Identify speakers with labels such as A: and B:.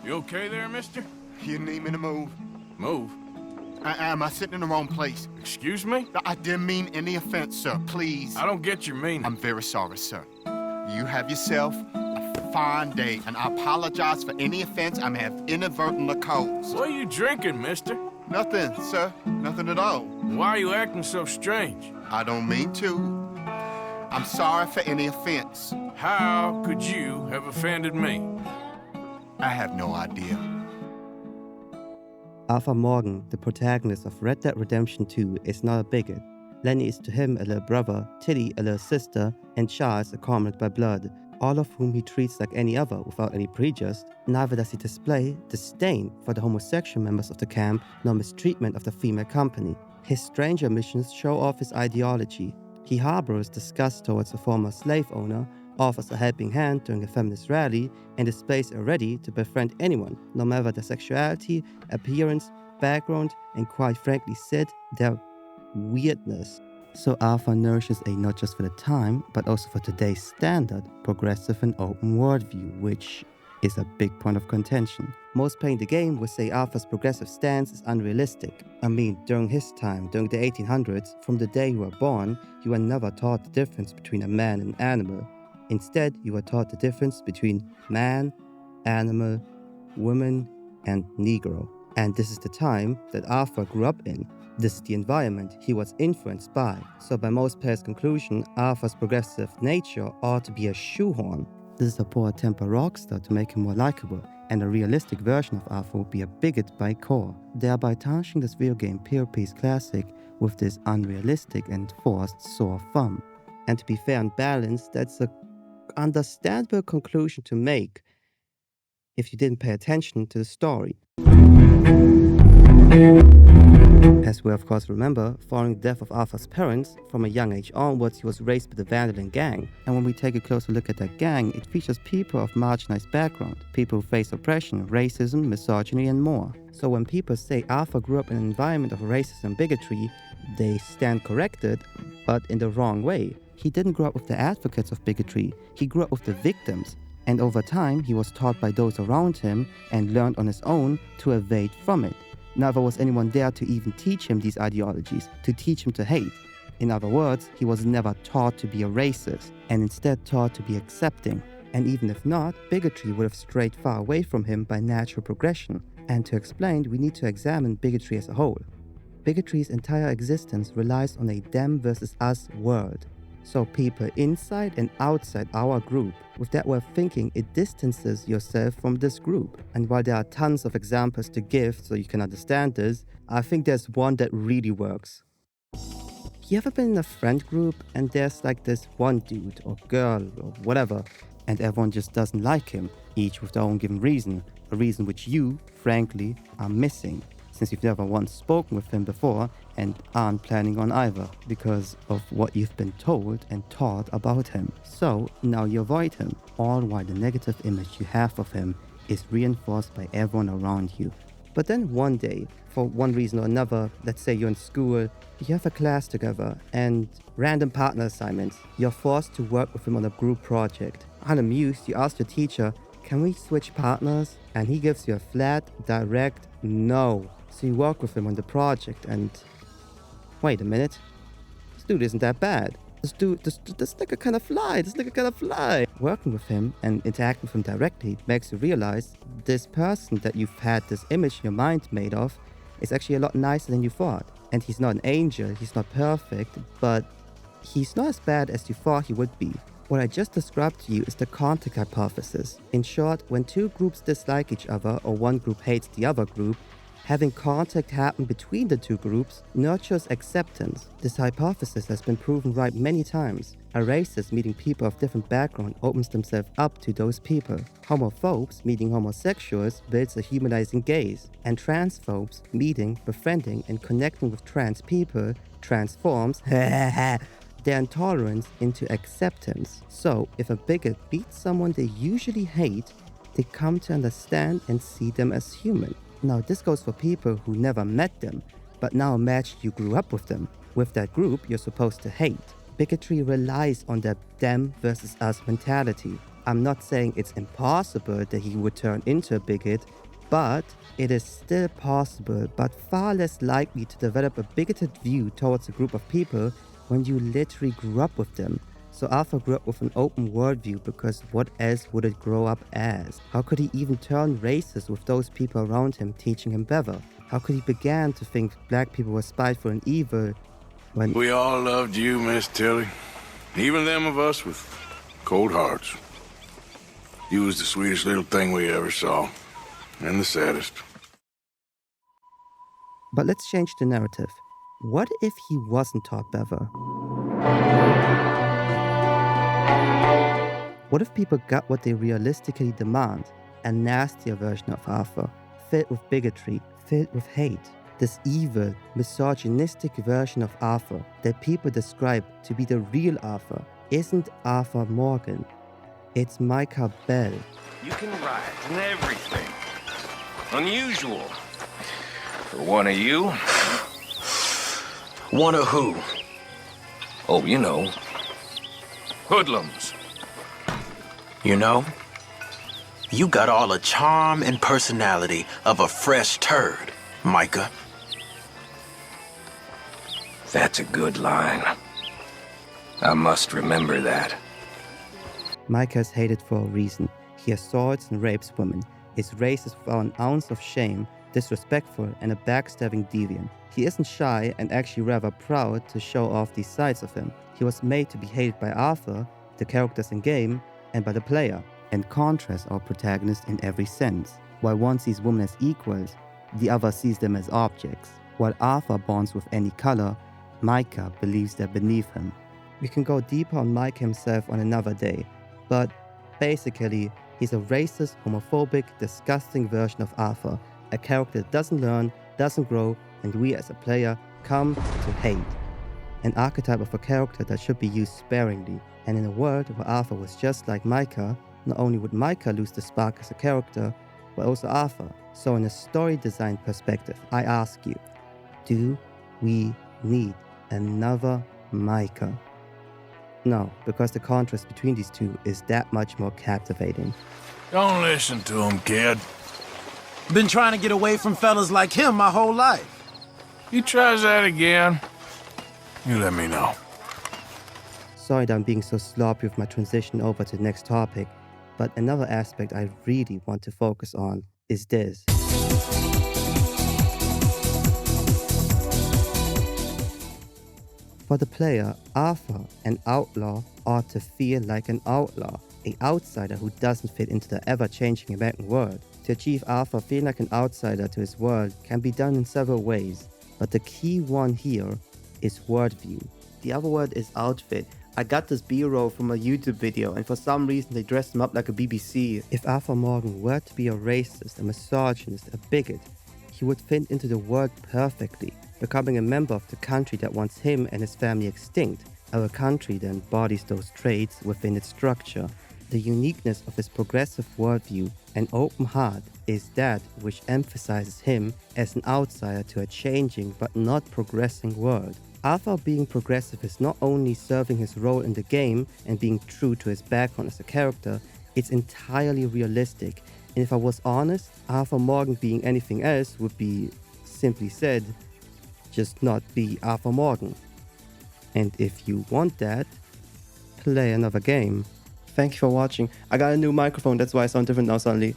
A: You okay there, mister?
B: You need me to move?
A: Move.
B: Am I sitting in the wrong place?
A: Excuse me?
B: I didn't mean any offense, sir. Please.
A: I don't get your meaning.
B: I'm very sorry, sir. You have yourself a fine day, and I apologize for any offense I may have inadvertently caused.
A: What are you drinking, mister?
B: Nothing, sir. Nothing at all.
A: Why are you acting so strange?
B: I don't mean to. I'm sorry for any offense.
A: How could you have offended me?
B: I have no idea.
C: Arthur Morgan, the protagonist of Red Dead Redemption 2, is not a bigot. Lenny is to him a little brother, Tilly a little sister, and Charles a comrade by blood, all of whom he treats like any other without any prejudice. Neither does he display disdain for the homosexual members of the camp, nor mistreatment of the female company. His stranger missions show off his ideology. He harbors disgust towards a former slave owner, offers a helping hand during a feminist rally, and displays a ready to befriend anyone, no matter their sexuality, appearance, background, and quite frankly said, their weirdness. So Arthur nourishes a not just for the time, but also for today's standard, progressive and open worldview, which is a big point of contention. Most playing the game would say Arthur's progressive stance is unrealistic. I mean, during his time, during the 1800s, from the day you were born, you were never taught the difference between a man and an animal. Instead, you were taught the difference between man, animal, woman, and Negro. And this is the time that Arthur grew up in. This is the environment he was influenced by. So by most players' conclusion, Arthur's progressive nature ought to be a shoehorn. This is a poor temper rockstar to make him more likable, and a realistic version of Arthur would be a bigot by core, thereby tarnishing this video game PvP's classic with this unrealistic and forced sore thumb. And to be fair and balanced, that's a understandable conclusion to make if you didn't pay attention to the story. As we of course remember, following the death of Arthur's parents, from a young age onwards he was raised by the Vandalin gang, and when we take a closer look at that gang, it features people of marginalized background, people who face oppression, racism, misogyny and more. So when people say Arthur grew up in an environment of racism and bigotry, they stand corrected, but in the wrong way. He didn't grow up with the advocates of bigotry, he grew up with the victims, and over time he was taught by those around him and learned on his own to evade from it. Never was anyone there to even teach him these ideologies, to teach him to hate. In other words, he was never taught to be a racist, and instead taught to be accepting. And even if not, bigotry would have strayed far away from him by natural progression. And to explain, we need to examine bigotry as a whole. Bigotry's entire existence relies on a them versus us world. So people inside and outside our group. With that way of thinking, it distances yourself from this group. And while there are tons of examples to give so you can understand this, I think there's one that really works. You ever been in a friend group and there's like this one dude or girl or whatever, and everyone just doesn't like him, each with their own given reason, a reason which you, frankly, are missing, since you've never once spoken with him before and aren't planning on either, because of what you've been told and taught about him. So now you avoid him, all while the negative image you have of him is reinforced by everyone around you. But then one day, for one reason or another, let's say you're in school, you have a class together, and random partner assignments, you're forced to work with him on a group project. Unamused, you ask your teacher, can we switch partners? And he gives you a flat, direct no. So you work with him on the project and wait a minute, this dude isn't that bad. This nigga kinda fly. Working with him and interacting with him directly makes you realize this person that you've had this image in your mind made of is actually a lot nicer than you thought. And he's not an angel, he's not perfect, but he's not as bad as you thought he would be. What I just described to you is the contact hypothesis. In short, when two groups dislike each other or one group hates the other group, having contact happen between the two groups nurtures acceptance. This hypothesis has been proven right many times. A racist meeting people of different background opens themselves up to those people. Homophobes meeting homosexuals builds a humanizing gaze. And transphobes meeting, befriending, and connecting with trans people transforms their intolerance into acceptance. So, if a bigot beats someone they usually hate, they come to understand and see them as human. Now, this goes for people who never met them, but now imagine you grew up with them. With that group you're supposed to hate. Bigotry relies on that them versus us mentality. I'm not saying it's impossible that he would turn into a bigot, but it is still possible, but far less likely to develop a bigoted view towards a group of people when you literally grew up with them. So Arthur grew up with an open worldview because what else would it grow up as? How could he even turn racist with those people around him teaching him better? How could he begin to think black people were spiteful and evil when...
A: We all loved you, Miss Tilly. Even them of us with cold hearts. You was the sweetest little thing we ever saw. And the saddest.
C: But let's change the narrative. What if he wasn't taught better? What if people got what they realistically demand? A nastier version of Arthur, filled with bigotry, filled with hate. This evil, misogynistic version of Arthur that people describe to be the real Arthur isn't Arthur Morgan. It's Micah Bell.
D: You can rise and everything. Unusual. For one of you. One of who? Oh, you know. Hoodlums.
E: You know, you got all the charm and personality of a fresh turd, Micah.
D: That's a good line. I must remember that.
C: Micah is hated for a reason. He assaults and rapes women, is racist without an ounce of shame, disrespectful, and a backstabbing deviant. He isn't shy and actually rather proud to show off these sides of him. He was made to be hated by Arthur, the characters in game, and by the player, and contrasts our protagonist in every sense. While one sees women as equals, the other sees them as objects. While Arthur bonds with any color, Micah believes they're beneath him. We can go deeper on Micah himself on another day, but basically, he's a racist, homophobic, disgusting version of Arthur, a character that doesn't learn, doesn't grow, and we as a player come to hate. An archetype of a character that should be used sparingly, and in a world where Arthur was just like Micah, not only would Micah lose the spark as a character, but also Arthur. So in a story design perspective, I ask you, do we need another Micah? No, because the contrast between these two is that much more captivating.
A: Don't listen to him, kid.
F: Been trying to get away from fellas like him my whole life.
A: He tries that again, you let me know.
C: Sorry that I'm being so sloppy with my transition over to the next topic, but another aspect I really want to focus on is this. For the player, Arthur, an outlaw, ought to feel like an outlaw, an outsider who doesn't fit into the ever-changing American world. To achieve Arthur feeling like an outsider to his world can be done in several ways, but the key one here is worldview. The other word is outfit. I got this B-roll from a YouTube video, and for some reason they dressed him up like a BBC. If Arthur Morgan were to be a racist, a misogynist, a bigot, he would fit into the world perfectly, becoming a member of the country that wants him and his family extinct, our country that embodies those traits within its structure. The uniqueness of his progressive worldview and open heart is that which emphasizes him as an outsider to a changing but not progressing world. Arthur being progressive is not only serving his role in the game and being true to his background as a character, it's entirely realistic. And if I was honest, Arthur Morgan being anything else would be, simply said, just not be Arthur Morgan. And if you want that, play another game. Thank you for watching. I got a new microphone, that's why I sound different now suddenly.